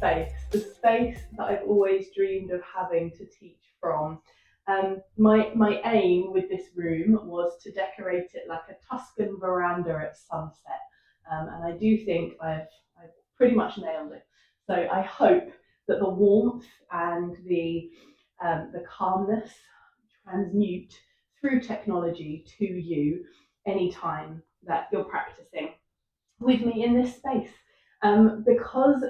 space, the space that I've always dreamed of having to teach from. My aim with this room was to decorate it like a Tuscan veranda at sunset, and I do think I've pretty much nailed it. So I hope that the warmth and the calmness transmute through technology to you anytime that you're practicing with me in this space. Because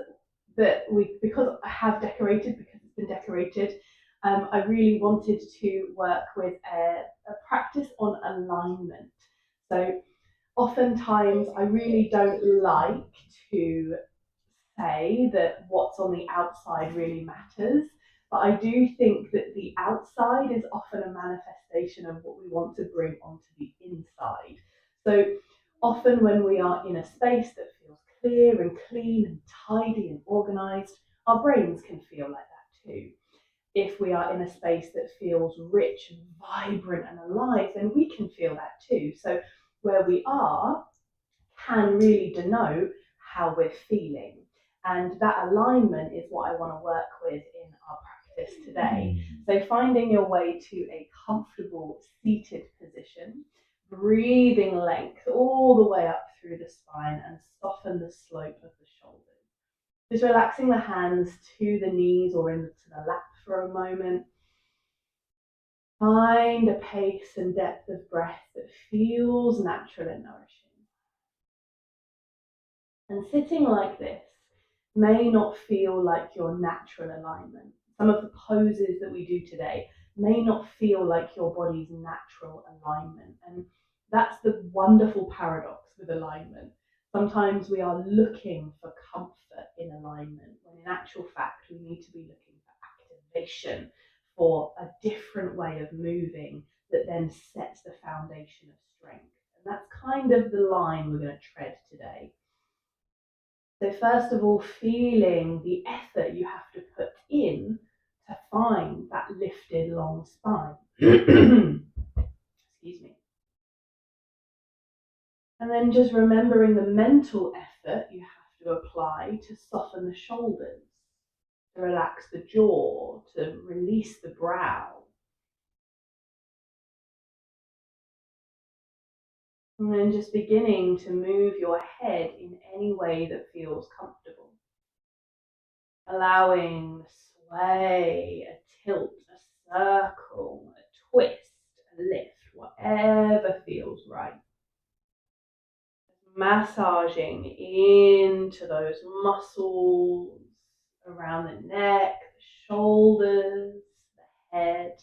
I have decorated, because it's been decorated, I really wanted to work with a practice on alignment. So oftentimes I really don't like to say that what's on the outside really matters, but I do think that the outside is often a manifestation of what we want to bring onto the inside. So often when we are in a space that feels clear and clean and tidy and organized, our brains can feel like that too. If we are in a space that feels rich and vibrant and alive, then we can feel that too. So where we are can really denote how we're feeling. And that alignment is what I want to work with in our practice today. So finding your way to a comfortable seated position, breathing length all the way up through the spine and soften the slope of the shoulders. Just relaxing the hands to the knees or into the lap for a moment. Find a pace and depth of breath that feels natural and nourishing. And sitting like this may not feel like your natural alignment. Some of the poses that we do today may not feel like your body's natural alignment. And that's the wonderful paradox with alignment. Sometimes we are looking for comfort in alignment, when in actual fact we need to be looking for activation, for a different way of moving that then sets the foundation of strength. And that's kind of the line we're going to tread today. So first of all, feeling the effort you have to put in to find that lifted long spine. Excuse me. And then just remembering the mental effort you have to apply to soften the shoulders, to relax the jaw, to release the brow. And then just beginning to move your head in any way that feels comfortable. Allowing a sway, a tilt, a circle, a twist, a lift, whatever feels right. Massaging into those muscles around the neck, the shoulders, the head.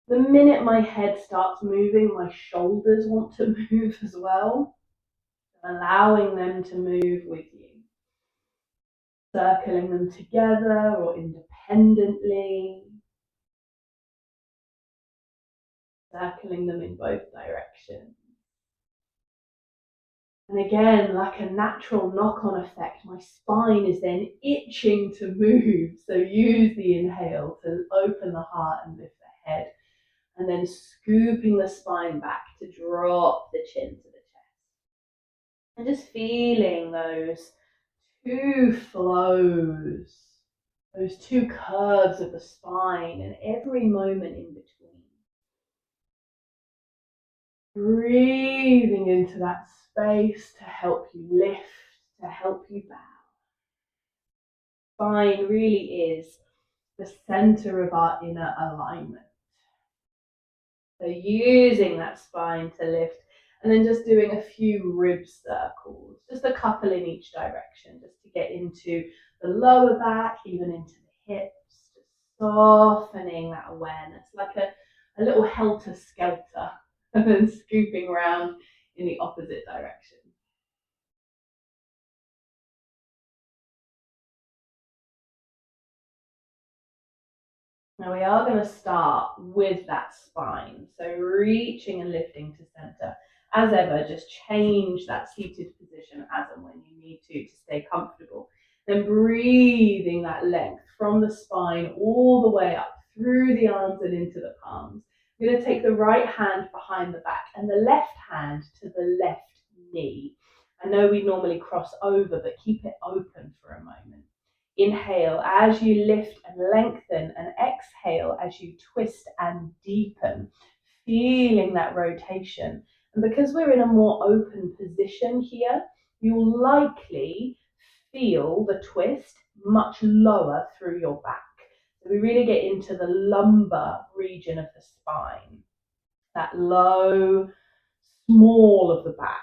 The minute my head starts moving, my shoulders want to move as well. Allowing them to move with you. Circling them together or independently. Circling them in both directions. And again, like a natural knock-on effect, my spine is then itching to move. So use the inhale to open the heart and lift the head. And then scooping the spine back to drop the chin to the chest. And just feeling those two flows, those two curves of the spine, and every moment in between. Breathing into that space to help you lift, to help you bow. Spine really is the center of our inner alignment. So using that spine to lift, and then just doing a few rib circles, just a couple in each direction, just to get into the lower back, even into the hips, just softening that awareness, like a little helter-skelter, and then scooping around in the opposite direction. Now we are going to start with that spine, so reaching and lifting to center. As ever, just change that seated position as and when you need to stay comfortable. Then breathing that length from the spine all the way up through the arms and into the palms. We're going to take the right hand behind the back and the left hand to the left knee. I know we normally cross over, but keep it open for a moment. Inhale as you lift and lengthen, and exhale as you twist and deepen, feeling that rotation. And because we're in a more open position here, you'll likely feel the twist much lower through your back. So we really get into the lumbar region of the spine, that low, small of the back.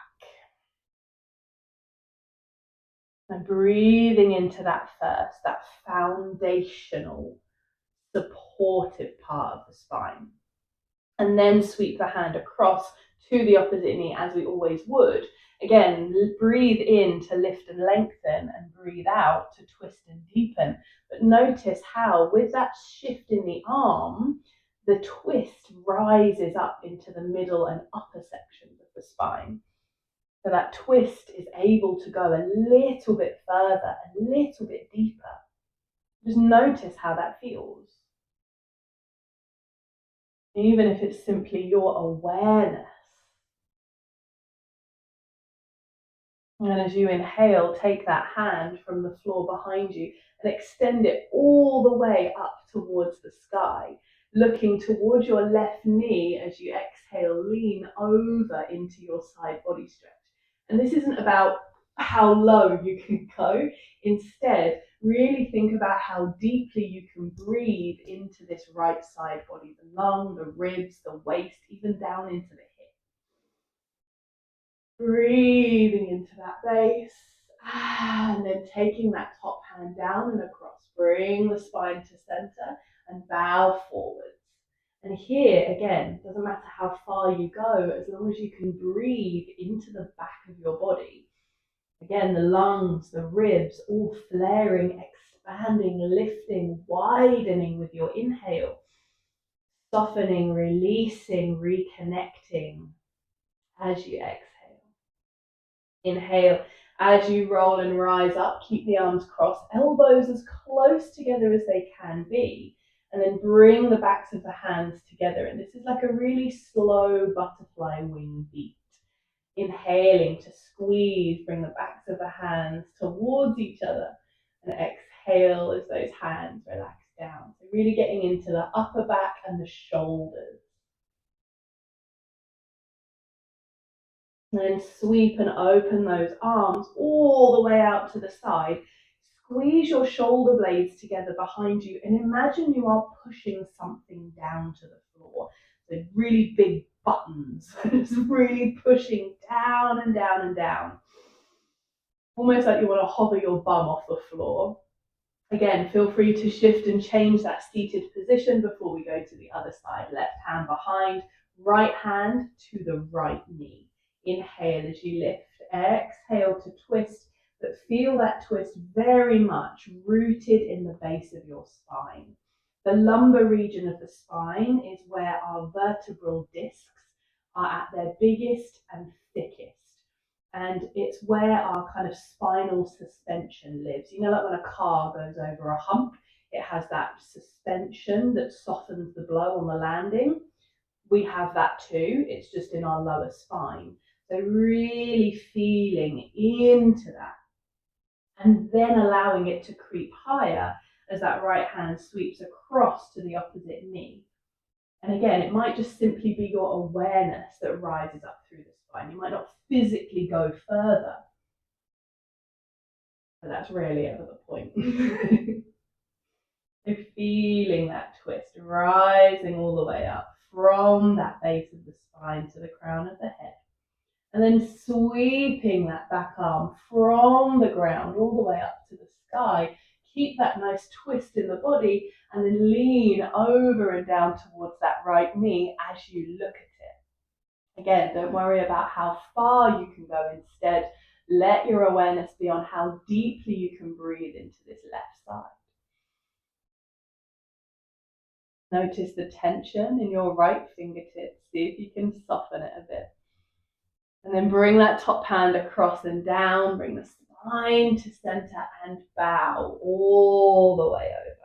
And breathing into that first, that foundational, supportive part of the spine. And then sweep the hand across to the opposite knee as we always would. Again, breathe in to lift and lengthen, and breathe out to twist and deepen. But notice how, with that shift in the arm, the twist rises up into the middle and upper sections of the spine. So that twist is able to go a little bit further, a little bit deeper. Just notice how that feels. Even if it's simply your awareness. And as you inhale, take that hand from the floor behind you and extend it all the way up towards the sky, looking towards your left knee as you exhale, lean over into your side body stretch. And this isn't about how low you can go. Instead, really think about how deeply you can breathe into this right side body, the lung, the ribs, the waist, even down into the hip. Breathing into that base, and then taking that top hand down and across. Bring the spine to center and bow forwards. And here, again, doesn't matter how far you go, as long as you can breathe into the back of your body. Again, the lungs, the ribs, all flaring, expanding, lifting, widening with your inhale. Softening, releasing, reconnecting as you exhale. Inhale, as you roll and rise up, keep the arms crossed, elbows as close together as they can be. And then bring the backs of the hands together. And this is like a really slow butterfly wing beat. Inhaling to squeeze, bring the backs of the hands towards each other. And exhale as those hands relax down. So really getting into the upper back and the shoulders. And then sweep and open those arms all the way out to the side. Squeeze your shoulder blades together behind you and imagine you are pushing something down to the floor. So really big buttons, just really pushing down and down and down. Almost like you want to hover your bum off the floor. Again, feel free to shift and change that seated position before we go to the other side. Left hand behind, right hand to the right knee. Inhale as you lift, exhale to twist, but feel that twist very much rooted in the base of your spine. The lumbar region of the spine is where our vertebral discs are at their biggest and thickest. And it's where our kind of spinal suspension lives. You know, like when a car goes over a hump, it has that suspension that softens the blow on the landing. We have that too, it's just in our lower spine. So really feeling into that and then allowing it to creep higher as that right hand sweeps across to the opposite knee. And again, it might just simply be your awareness that rises up through the spine. You might not physically go further, but that's rarely ever the point. So feeling that twist rising all the way up from that base of the spine to the crown of the head. And then sweeping that back arm from the ground all the way up to the sky. Keep that nice twist in the body and then lean over and down towards that right knee as you look at it. Again, don't worry about how far you can go. Instead, let your awareness be on how deeply you can breathe into this left side. Notice the tension in your right fingertips. See if you can soften it a bit. And then bring that top hand across and down. Bring the spine to center and bow all the way over.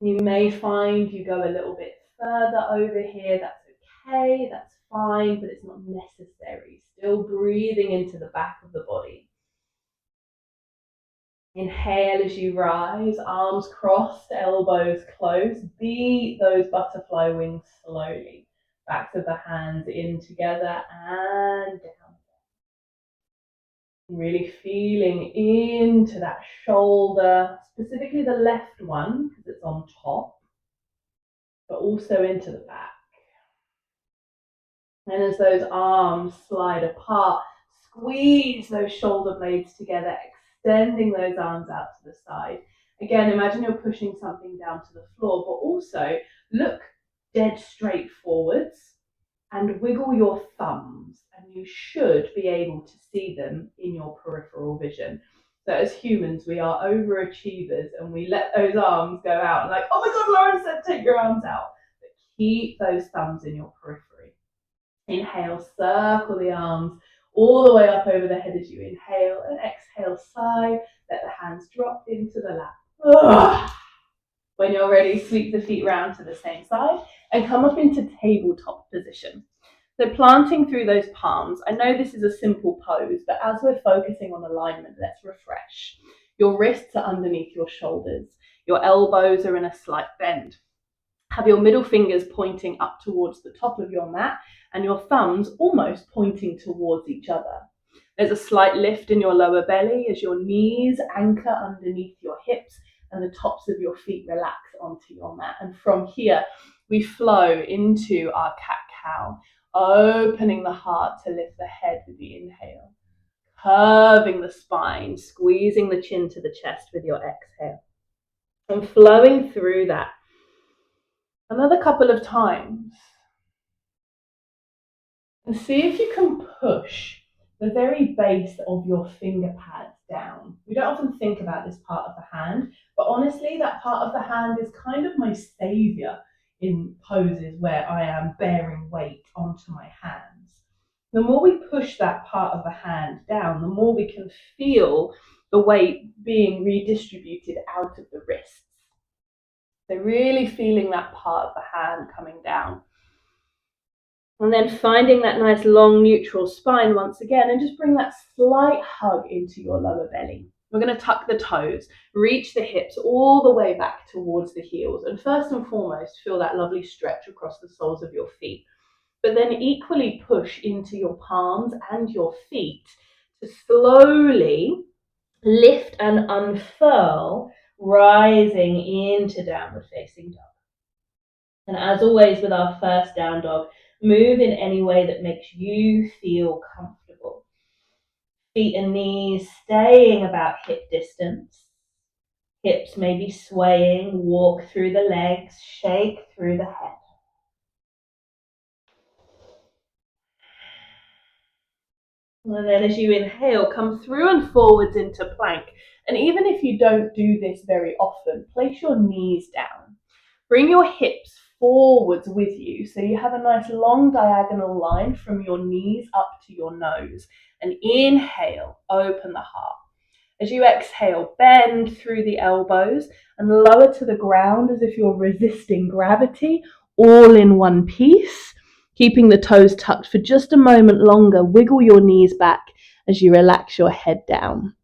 You may find you go a little bit further over here. That's okay, that's fine, but it's not necessary. Still breathing into the back of the body. Inhale as you rise, arms crossed, elbows close. Beat those butterfly wings slowly. Backs of the hands in together and down. Really feeling into that shoulder, specifically the left one because it's on top, but also into the back. And as those arms slide apart, squeeze those shoulder blades together, extending those arms out to the side. Again, imagine you're pushing something down to the floor, but also look dead straight forwards and wiggle your thumbs, and you should be able to see them in your peripheral vision. So as humans, we are overachievers and we let those arms go out and like, oh my God, Lauren said take your arms out. But keep those thumbs in your periphery. Inhale, circle the arms all the way up over the head as you inhale, and exhale, sigh, let the hands drop into the lap. When you're ready, sweep the feet round to the same side and come up into tabletop position. So planting through those palms. I know this is a simple pose, but as we're focusing on alignment, let's refresh. Your wrists are underneath your shoulders. Your elbows are in a slight bend. Have your middle fingers pointing up towards the top of your mat and your thumbs almost pointing towards each other. There's a slight lift in your lower belly as your knees anchor underneath your hips and the tops of your feet relax onto your mat. And from here, we flow into our cat-cow, opening the heart to lift the head with the inhale, curving the spine, squeezing the chin to the chest with your exhale, and flowing through that another couple of times. And see if you can push the very base of your finger pads down. We don't often think about this part of the hand, but honestly, that part of the hand is kind of my savior in poses where I am bearing weight onto my hands. The more we push that part of the hand down, the more we can feel the weight being redistributed out of the wrists. So really feeling that part of the hand coming down. And then finding that nice long neutral spine once again, and just bring that slight hug into your lower belly. We're going to tuck the toes, reach the hips all the way back towards the heels. And first and foremost, feel that lovely stretch across the soles of your feet. But then equally push into your palms and your feet to slowly lift and unfurl, rising into downward facing dog. And as always with our first down dog, move in any way that makes you feel comfortable. Feet and knees staying about hip distance. Hips may be swaying, walk through the legs, shake through the head. And then as you inhale, come through and forwards into plank. And even if you don't do this very often, place your knees down. Bring your hips forwards with you so you have a nice long diagonal line from your knees up to your nose. And inhale, open the heart. As you exhale, bend through the elbows and lower to the ground as if you're resisting gravity, all in one piece. Keeping the toes tucked for just a moment longer, wiggle your knees back as you relax your head down.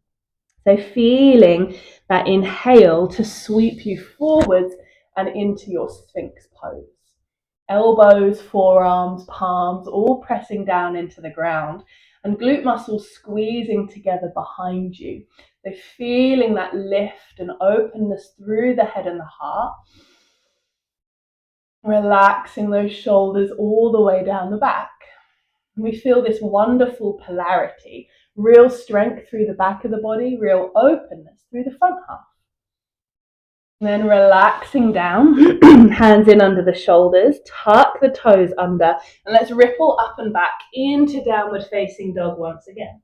So feeling that inhale to sweep you forwards and into your Sphinx pose. Elbows, forearms, palms, all pressing down into the ground and glute muscles squeezing together behind you. So feeling that lift and openness through the head and the heart. Relaxing those shoulders all the way down the back. We feel this wonderful polarity, real strength through the back of the body, real openness through the front half. And then relaxing down, hands in under the shoulders, tuck the toes under, and let's ripple up and back into downward facing dog once again.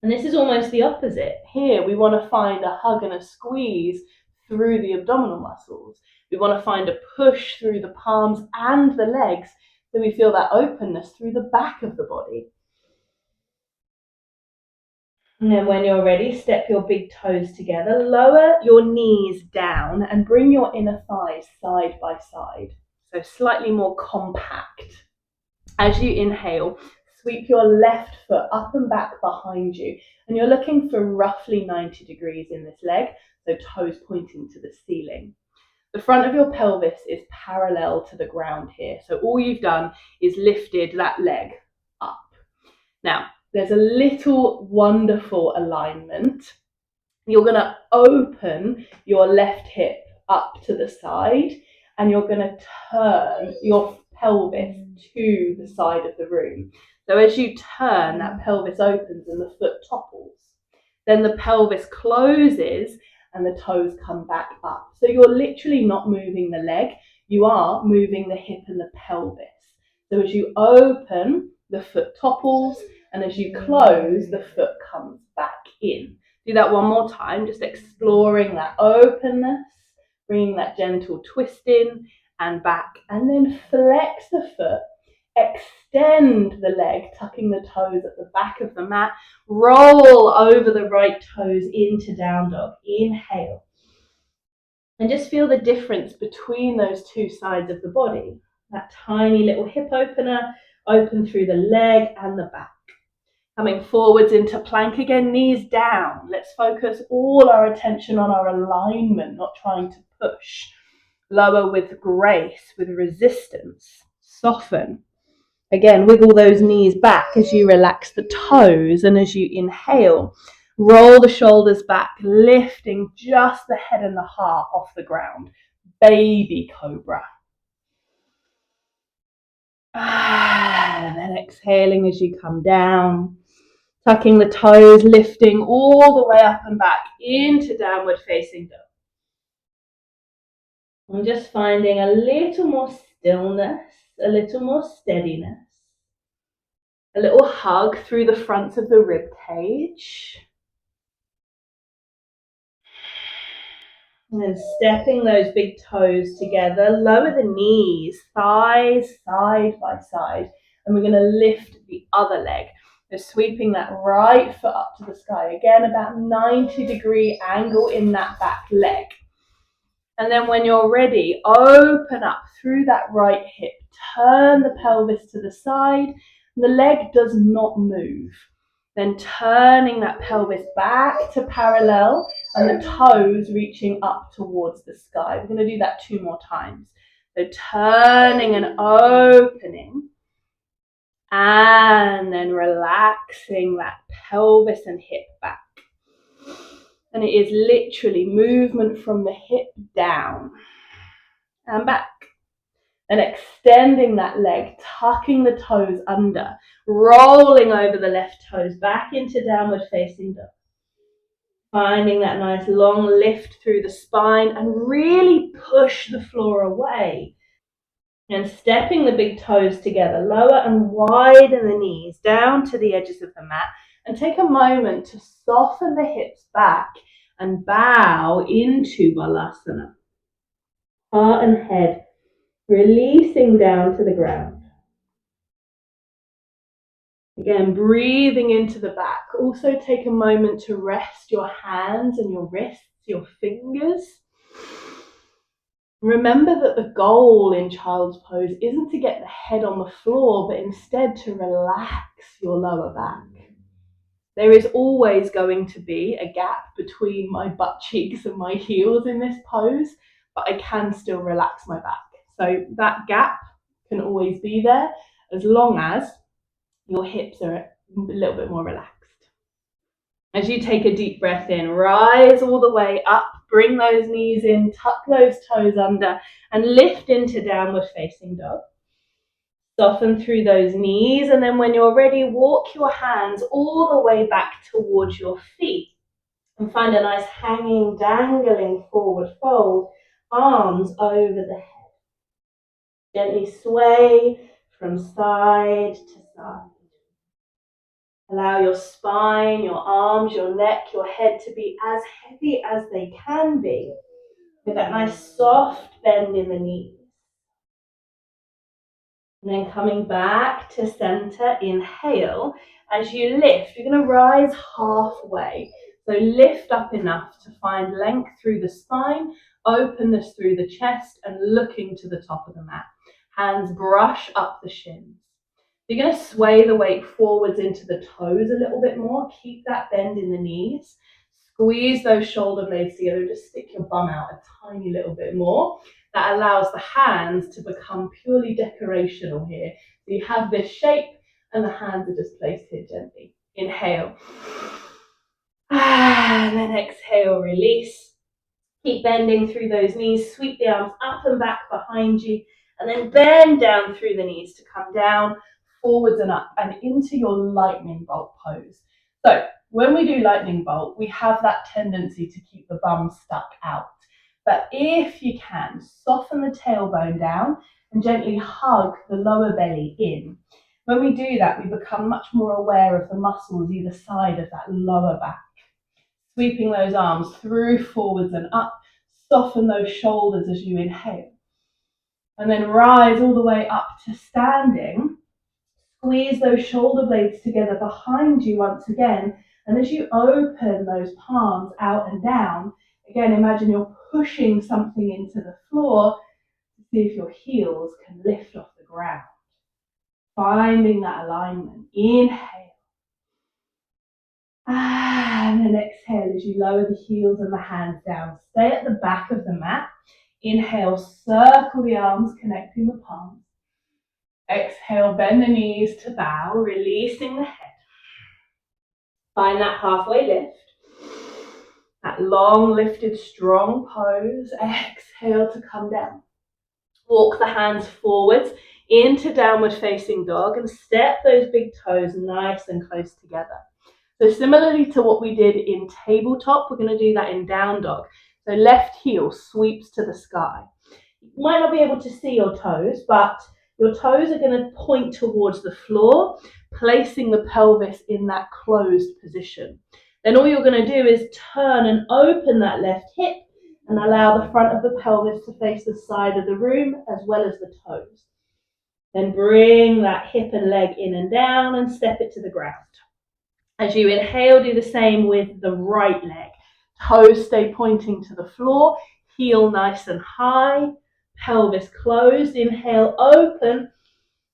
And this is almost the opposite. Here we want to find a hug and a squeeze through the abdominal muscles. We want to find a push through the palms and the legs so we feel that openness through the back of the body. And then when you're ready, step your big toes together, lower your knees down and bring your inner thighs side by side. So slightly more compact. As you inhale, Sweep your left foot up and back behind you. And you're looking for roughly 90 degrees in this leg, so toes pointing to the ceiling. The front of your pelvis is parallel to the ground here. So all you've done is lifted that leg up. Now, there's a little wonderful alignment. You're going to open your left hip up to the side and you're going to turn your pelvis to the side of the room. So as you turn, that pelvis opens and the foot topples. Then the pelvis closes and the toes come back up. So you're literally not moving the leg, you are moving the hip and the pelvis. So as you open, the foot topples, and as you close, the foot comes back in. Do that one more time, just exploring that openness, bringing that gentle twist in and back, and then flex the foot, extend the leg, tucking the toes at the back of the mat, roll over the right toes into down dog. Inhale. And just feel the difference between those two sides of the body. That tiny little hip opener, open through the leg and the back. Coming forwards into plank again, knees down. Let's focus all our attention on our alignment, not trying to push. Lower with grace, with resistance. Soften. Again, wiggle those knees back as you relax the toes, and as you inhale, roll the shoulders back, lifting just the head and the heart off the ground. Baby cobra. And then exhaling as you come down, tucking the toes, lifting all the way up and back into downward facing dog. And just finding a little more stillness, a little more steadiness. A little hug through the fronts of the rib cage. And then stepping those big toes together, lower the knees, thighs side by side. And we're going to lift the other leg. So sweeping that right foot up to the sky. Again, about 90-degree angle in that back leg. And then when you're ready, open up through that right hip. Turn the pelvis to the side. And the leg does not move. Then turning that pelvis back to parallel and the toes reaching up towards the sky. We're going to do that 2 more times. So turning and opening. And then relaxing that pelvis and hip back. And it is literally movement from the hip down and back. And extending that leg, tucking the toes under, rolling over the left toes back into downward facing dog. Finding that nice long lift through the spine and really push the floor away. And stepping the big toes together, lower and widen the knees down to the edges of the mat. And take a moment to soften the hips back and bow into Balasana. Heart and head releasing down to the ground. Again, breathing into the back. Also take a moment to rest your hands and your wrists, your fingers. Remember that the goal in child's pose isn't to get the head on the floor, but instead to relax your lower back. There is always going to be a gap between my butt cheeks and my heels in this pose, but I can still relax my back. So that gap can always be there as long as your hips are a little bit more relaxed. As you take a deep breath in, rise all the way up, bring those knees in, tuck those toes under, and lift into downward facing dog. Soften through those knees, and then when you're ready, walk your hands all the way back towards your feet. And find a nice hanging, dangling forward fold, arms over the head. Gently sway from side to side. Allow your spine, your arms, your neck, your head to be as heavy as they can be, with that nice soft bend in the knees. And then coming back to center, inhale. As you lift, you're going to rise halfway. So lift up enough to find length through the spine, openness through the chest, and looking to the top of the mat. Hands brush up the shins. You're going to sway the weight forwards into the toes a little bit more. Keep that bend in the knees. Squeeze those shoulder blades together. Just stick your bum out a tiny little bit more. That allows the hands to become purely decorational here. So you have this shape and the hands are just placed here gently. Inhale. And then exhale, release. Keep bending through those knees. Sweep the arms up and back behind you. And then bend down through the knees to come down, forwards and up, and into your lightning bolt pose. So when we do lightning bolt, we have that tendency to keep the bum stuck out. But if you can, soften the tailbone down and gently hug the lower belly in. When we do that, we become much more aware of the muscles either side of that lower back. Sweeping those arms through, forwards and up. Soften those shoulders as you inhale. And then rise all the way up to standing. Squeeze those shoulder blades together behind you once again. And as you open those palms out and down, again, imagine you're pushing something into the floor to see if your heels can lift off the ground. Finding that alignment. Inhale. And then exhale as you lower the heels and the hands down. Stay at the back of the mat. Inhale, circle the arms, connecting the palms. Exhale, bend the knees to bow, releasing the head. Find that halfway lift. That long, lifted, strong pose. Exhale to come down. Walk the hands forwards into downward facing dog and step those big toes nice and close together. So similarly to what we did in tabletop, we're going to do that in down dog. So left heel sweeps to the sky. You might not be able to see your toes, but your toes are going to point towards the floor, placing the pelvis in that closed position. Then all you're going to do is turn and open that left hip and allow the front of the pelvis to face the side of the room as well as the toes. Then bring that hip and leg in and down and step it to the ground. As you inhale, do the same with the right leg. Toes stay pointing to the floor, heel nice and high, pelvis closed. Inhale, open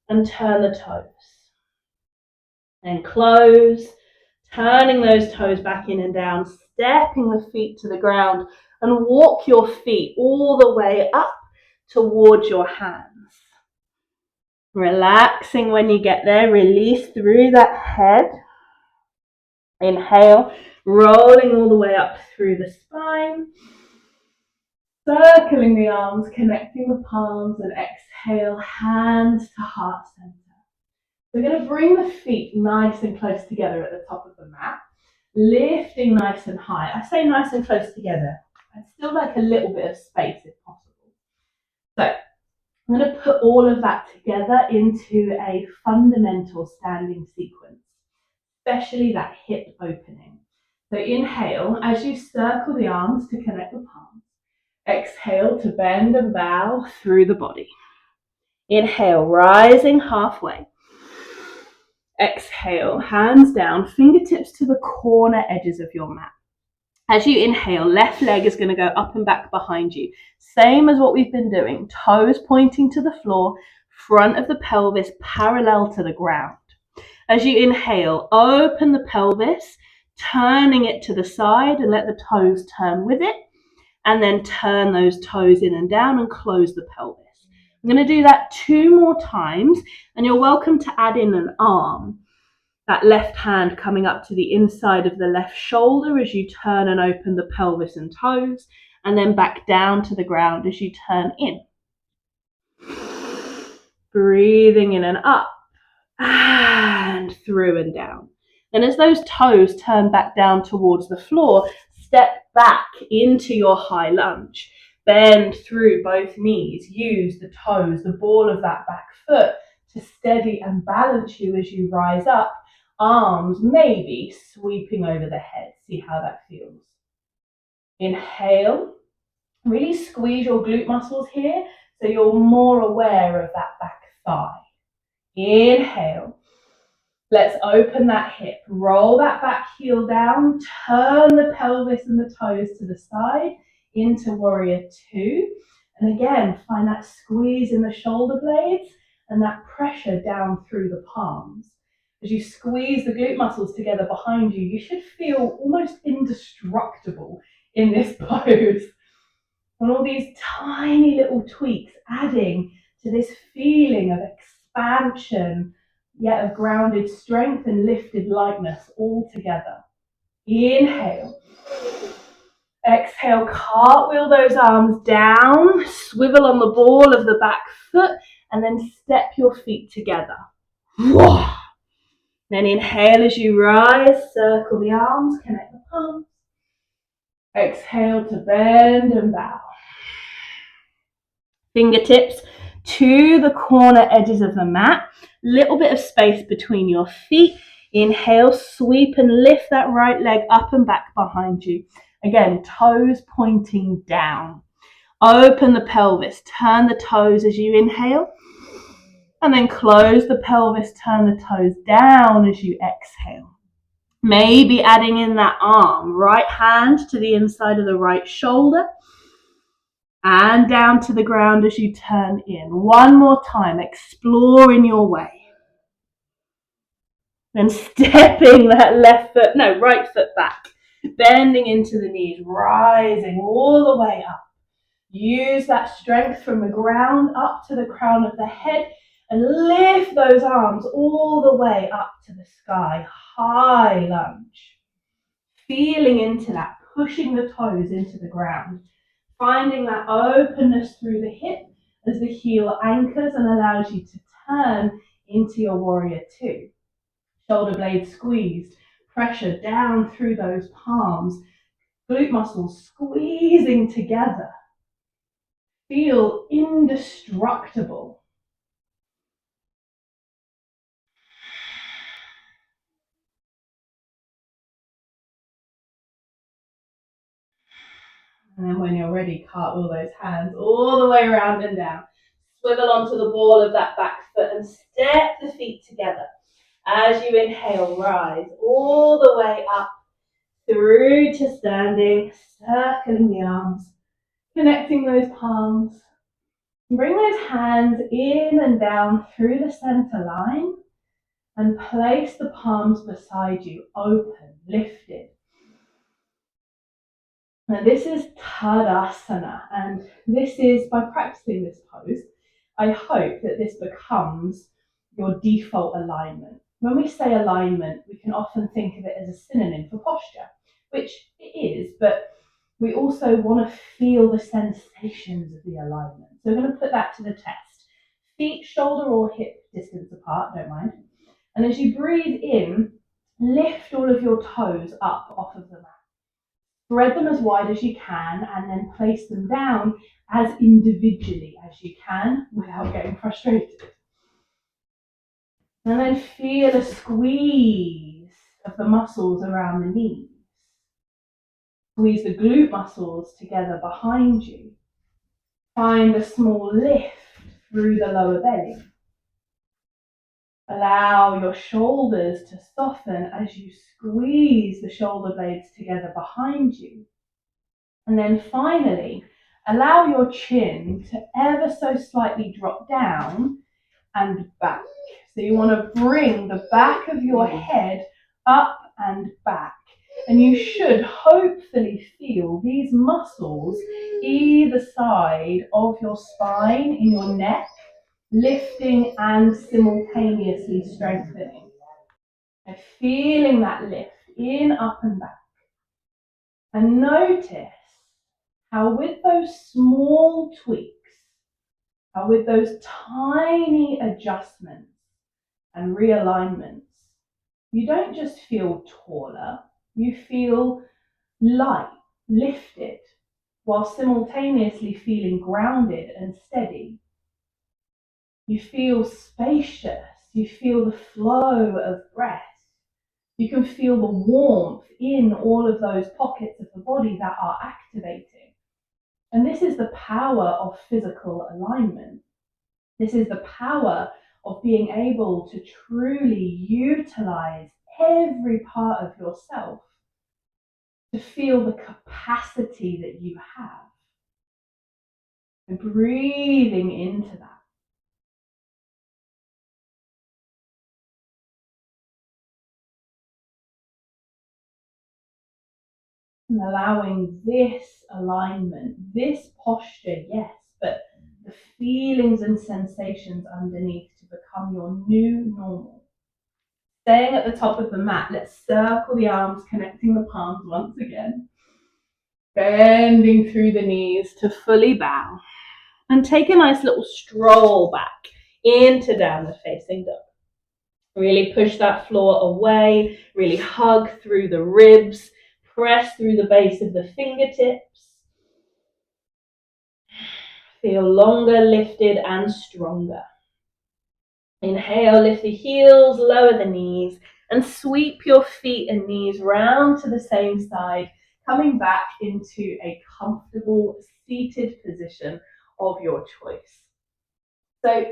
and turn the toes. And close, turning those toes back in and down, stepping the feet to the ground and walk your feet all the way up towards your hands. Relaxing when you get there, release through that head. Inhale, rolling all the way up through the spine. Circling the arms, connecting the palms, and exhale, hands to heart center. We're going to bring the feet nice and close together at the top of the mat, lifting nice and high. I say nice and close together. I'd still like a little bit of space if possible. So I'm going to put all of that together into a fundamental standing sequence, especially that hip opening. So inhale as you circle the arms to connect the palms. Exhale to bend and bow through the body. Inhale, rising halfway. Exhale, hands down, fingertips to the corner edges of your mat. As you inhale, left leg is going to go up and back behind you. Same as what we've been doing. Toes pointing to the floor, front of the pelvis parallel to the ground. As you inhale, open the pelvis, turning it to the side and let the toes turn with it. And then turn those toes in and down and close the pelvis. I'm going to do that 2 more times, and you're welcome to add in an arm. That left hand coming up to the inside of the left shoulder as you turn and open the pelvis and toes, and then back down to the ground as you turn in. Breathing in and up, and through and down. And as those toes turn back down towards the floor, step back into your high lunge. Bend through both knees. Use the toes, the ball of that back foot, to steady and balance you as you rise up. Arms maybe sweeping over the head. See how that feels. Inhale. Really squeeze your glute muscles here so you're more aware of that back thigh. Inhale. Let's open that hip. Roll that back heel down. Turn the pelvis and the toes to the side into warrior 2. And again, find that squeeze in the shoulder blades and that pressure down through the palms. As you squeeze the glute muscles together behind you, you should feel almost indestructible in this pose. And all these tiny little tweaks adding to this feeling of expansion, yet of grounded strength and lifted lightness all together. Inhale. Exhale, cartwheel those arms down, swivel on the ball of the back foot, and then step your feet together. Then inhale as you rise, circle the arms, connect the palms. Exhale to bend and bow. Fingertips to the corner edges of the mat. Little bit of space between your feet. Inhale, sweep and lift that right leg up and back behind you. Again, toes pointing down. Open the pelvis, turn the toes as you inhale. And then close the pelvis, turn the toes down as you exhale. Maybe adding in that arm, right hand to the inside of the right shoulder. And down to the ground as you turn in. One more time, explore in your way. Then stepping that right foot back. Bending into the knees, rising all the way up. Use that strength from the ground up to the crown of the head and lift those arms all the way up to the sky. High lunge. Feeling into that, pushing the toes into the ground. Finding that openness through the hip as the heel anchors and allows you to turn into your warrior two. Shoulder blades squeezed, pressure down through those palms, glute muscles squeezing together. Feel indestructible. And then when you're ready, cartwheel those hands all the way around and down. Swivel onto the ball of that back foot and step the feet together. As you inhale, rise all the way up through to standing, circling the arms, connecting those palms. Bring those hands in and down through the center line and place the palms beside you, open, lifted. Now this is Tadasana, and this is, by practicing this pose, I hope that this becomes your default alignment. When we say alignment, we can often think of it as a synonym for posture, which it is, but we also want to feel the sensations of the alignment. So we're going to put that to the test. Feet shoulder or hip distance apart, don't mind. And as you breathe in, lift all of your toes up off of the mat. Spread them as wide as you can and then place them down as individually as you can without getting frustrated. And then feel a squeeze of the muscles around the knees. Squeeze the glute muscles together behind you. Find a small lift through the lower belly. Allow your shoulders to soften as you squeeze the shoulder blades together behind you. And then finally, allow your chin to ever so slightly drop down and back. So you want to bring the back of your head up and back. And you should hopefully feel these muscles either side of your spine in your neck, lifting and simultaneously strengthening. And feeling that lift in, up and back. And notice how with those small tweaks, how with those tiny adjustments and realignments, you don't just feel taller, you feel light, lifted, while simultaneously feeling grounded and steady. You feel spacious, you feel the flow of breath. You can feel the warmth in all of those pockets of the body that are activating. And this is the power of physical alignment. This is the power of being able to truly utilize every part of yourself to feel the capacity that you have. And breathing into that. And allowing this alignment, this posture, yes, but the feelings and sensations underneath to become your new normal. Staying at the top of the mat, let's circle the arms, connecting the palms once again. Bending through the knees to fully bow. And take a nice little stroll back into downward facing dog. Really push that floor away, really hug through the ribs, press through the base of the fingertips. Feel longer, lifted, and stronger. Inhale, lift the heels, lower the knees, and sweep your feet and knees round to the same side, coming back into a comfortable seated position of your choice. So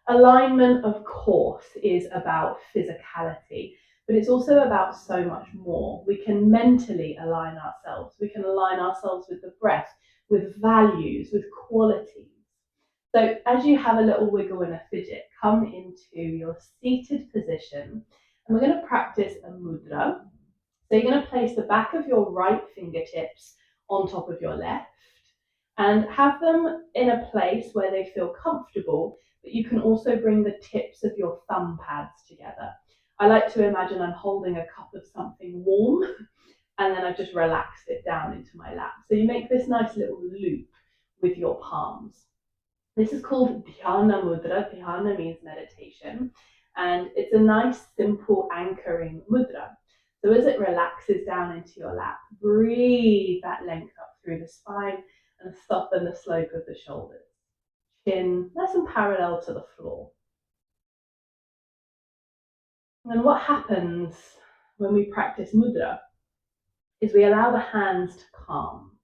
alignment, of course, is about physicality, but it's also about so much more. We can mentally align ourselves. We can align ourselves with the breath, with values, with qualities. So as you have a little wiggle and a fidget, come into your seated position, and we're going to practice a mudra. So you're going to place the back of your right fingertips on top of your left and have them in a place where they feel comfortable, but you can also bring the tips of your thumb pads together. I like to imagine I'm holding a cup of something warm and then I've just relaxed it down into my lap. So you make this nice little loop with your palms. This is called Dhyana Mudra. Dhyana means meditation, and it's a nice, simple anchoring mudra. So as it relaxes down into your lap, breathe that length up through the spine and soften the slope of the shoulders. Chin nice and parallel to the floor. And what happens when we practice mudra is we allow the hands to calm.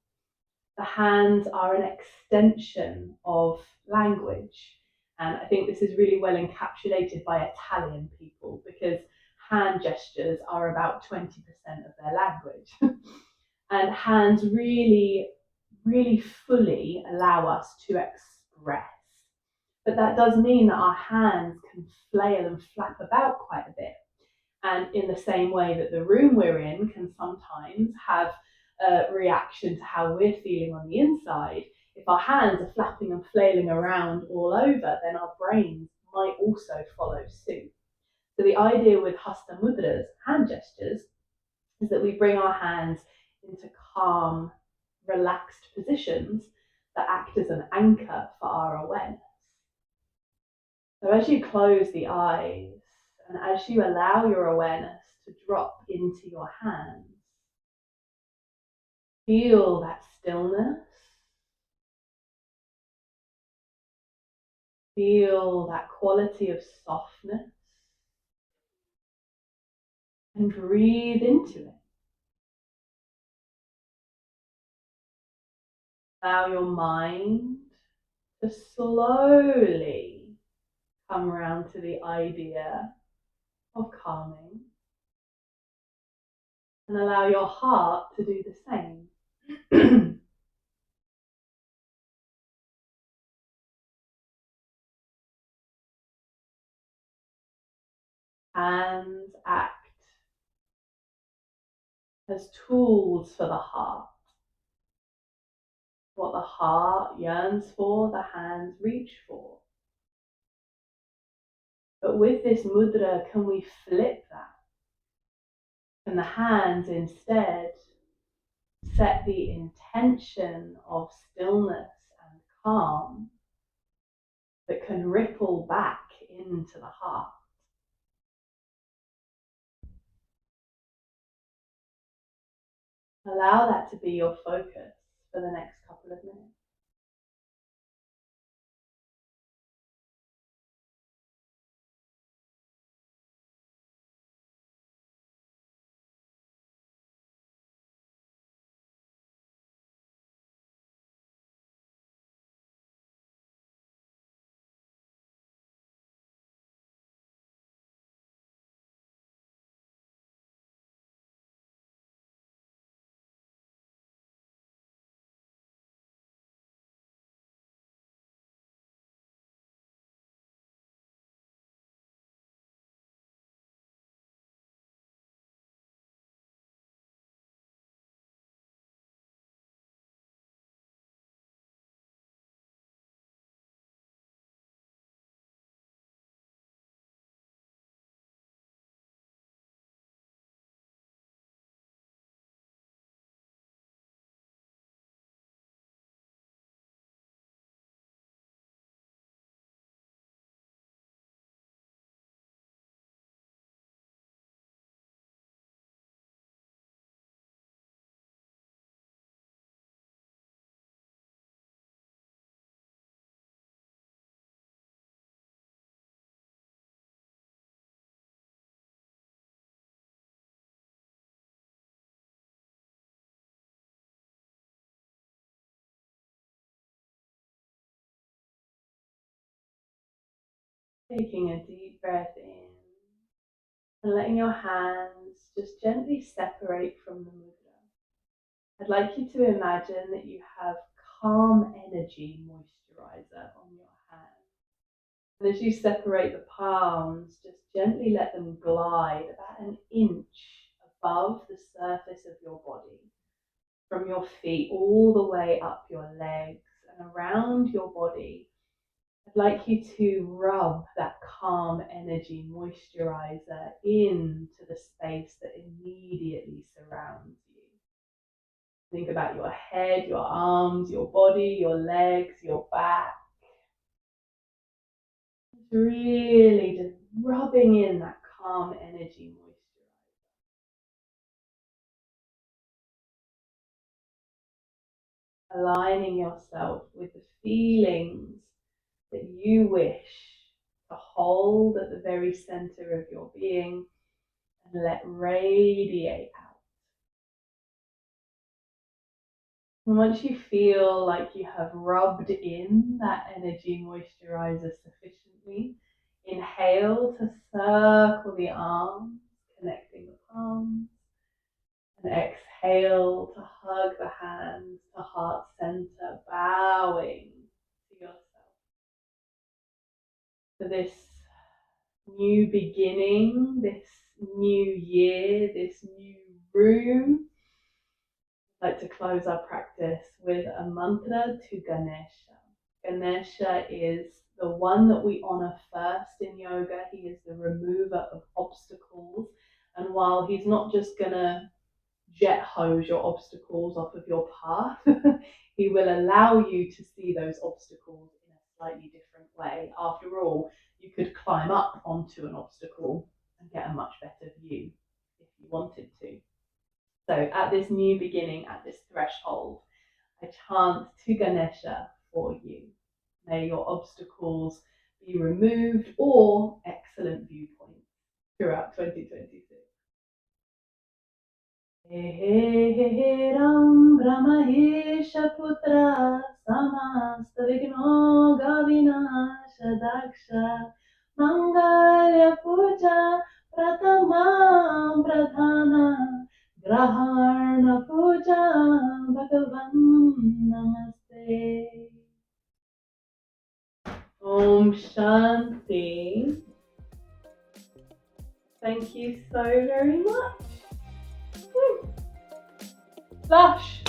The hands are an extension of language. And I think this is really well encapsulated by Italian people because hand gestures are about 20% of their language. And hands really, really fully allow us to express. But that does mean that our hands can flail and flap about quite a bit. And in the same way that the room we're in can sometimes have a reaction to how we're feeling on the inside, if our hands are flapping and flailing around all over, then our brains might also follow suit. So the idea with Hasta Mudras, hand gestures, is that we bring our hands into calm, relaxed positions that act as an anchor for our awareness. So as you close the eyes and as you allow your awareness to drop into your hands, feel that stillness. Feel that quality of softness and breathe into it. Allow your mind to slowly come around to the idea of calming and allow your heart to do the same. Hands act as tools for the heart. What the heart yearns for, the hands reach for. But with this mudra, can we flip that? Can the hands instead set the intention of stillness and calm that can ripple back into the heart? Allow that to be your focus for the next couple of minutes. Taking a deep breath in and letting your hands just gently separate from the mudra. I'd like you to imagine that you have calm energy moisturizer on your hand. And as you separate the palms, just gently let them glide about an inch above the surface of your body, from your feet all the way up your legs and around your body. I'd like you to rub that calm energy moisturizer into the space that immediately surrounds you. Think about your head, your arms, your body, your legs, your back. Really just rubbing in that calm energy moisturizer. Aligning yourself with the feelings that you wish to hold at the very center of your being and let radiate out. And once you feel like you have rubbed in that energy moisturizer sufficiently, inhale to circle the arms, connecting the palms, and exhale to hug the hands to heart center, bowing to yourself. For this new beginning, this new year, this new room, I'd like to close our practice with a mantra to Ganesha. Ganesha is the one that we honor first in yoga. He is the remover of obstacles. And while he's not just going to jet hose your obstacles off of your path, he will allow you to see those obstacles in a slightly different way. After all, you could climb up onto an obstacle and get a much better view if you wanted to. So at this new beginning, at this threshold, I chant to Ganesha for you. May your obstacles be removed or excellent viewpoints throughout 2026. He Ram Brahmahisha Putra Samasta Vigno Gavinasha Daksha Mangalya Puja Pratama Pradhana Graharna Puja Bhagavan Namaste. Om Shanti. Thank you so very much. Lush.